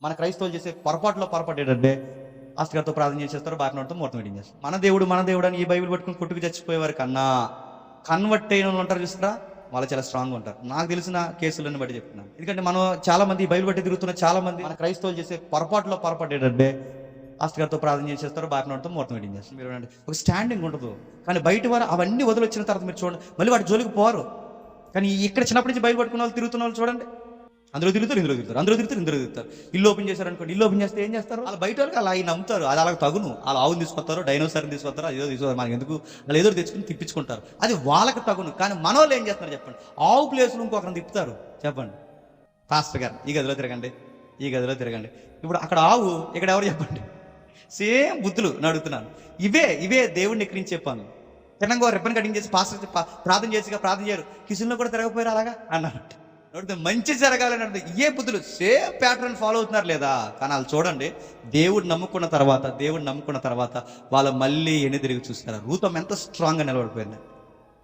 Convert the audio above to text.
మన క్రైస్తవులు చేసే పొరపాటు ఏంటంటే పాస్టర్ గారితో ప్రార్థన చేసేస్తారు, బారినోడితో ముహూర్తం మీటింగ్ చేస్తారు. మన దేవుడు అని ఈ బైబిల్ పట్టుకుని కొట్టుకు చచ్చిపోయేవారు కన్నా కన్వర్ట్ అయిన వాళ్ళు ఉంటారు చూస్తారా, వాళ్ళు చాలా స్ట్రాంగ్గా ఉంటారు. నాకు తెలిసిన కేసులను బట్టి చెప్తున్నాను. ఎందుకంటే మనం చాలా మంది బైబిల్ బట్టి తిరుగుతున్న చాలా మంది మన క్రైస్తవులు చేసే పొరపాటు ఏంటంటే పాస్టర్ గారితో ప్రార్థన చేసేస్తారు, బారినోడితో ముహూర్తం మీటింగ్ చేస్తారు. మీరు ఒక స్టాండింగ్ ఉండదు. కానీ బయట వారు అవన్నీ వదిలొచ్చిన తర్వాత మీరు చూడండి, మళ్ళీ వాటి జోలికి పోరు. కానీ ఇక్కడ చిన్నప్పటి నుంచి బైబిల్ పట్టుకున్న వాళ్ళు తిరుగుతున్న వాళ్ళు చూడండి, అందులో తిరుగుతారు, ఇందులో తిరుగుతారు. ఇల్లు ఓపెన్ చేశారు అనుకోండి, ఇల్లు ఓపెన్ చేస్తే ఏం చేస్తారు, వాళ్ళు బయట వాళ్ళకి అలా నమ్ముతారు, అది అలా తగును. అలా ఆవుని తీసుకొస్తారు, డైనోసార్ని తీసుకొస్తారు, అదేదో తీసుకొస్తారు, మనకి ఎందుకు వాళ్ళు ఏదో తెచ్చుకుని తిప్పించుకుంటారు, అది వాళ్ళకి తగును. కానీ మన వాళ్ళు ఏం చేస్తున్నారు చెప్పండి, ఆవు ప్లేస్లో ఇంకొకరిని తిప్పుతారు. చెప్పండి, పాస్టర్ గారు ఈ గదిలో తిరగండి, ఈ గదిలో తిరగండి. ఇప్పుడు అక్కడ ఆవు, ఇక్కడ ఎవరు చెప్పండి, సేమ్ బుద్ధులు అడుగుతున్నాను. ఇవే దేవుడిని ఎక్కిరించి చెప్పాను. తినంగా రిబ్బన్ కటింగ్ చేసి పాస్టర్ ప్రార్థన చేయరు, కిచెన్లో కూడా తిరగపోయారు అలాగా అన్నారంటే మంచి జరగాలని అంటే ఏ బుద్ధులు సేమ్ ప్యాటర్న్ ఫాలో అవుతున్నారు లేదా? కానీ వాళ్ళు చూడండి, దేవుడు నమ్ముకున్న తర్వాత వాళ్ళు మళ్ళీ తిరిగి చూస్తారు. రూతం ఎంత స్ట్రాంగ్గా నిలబడిపోయింది.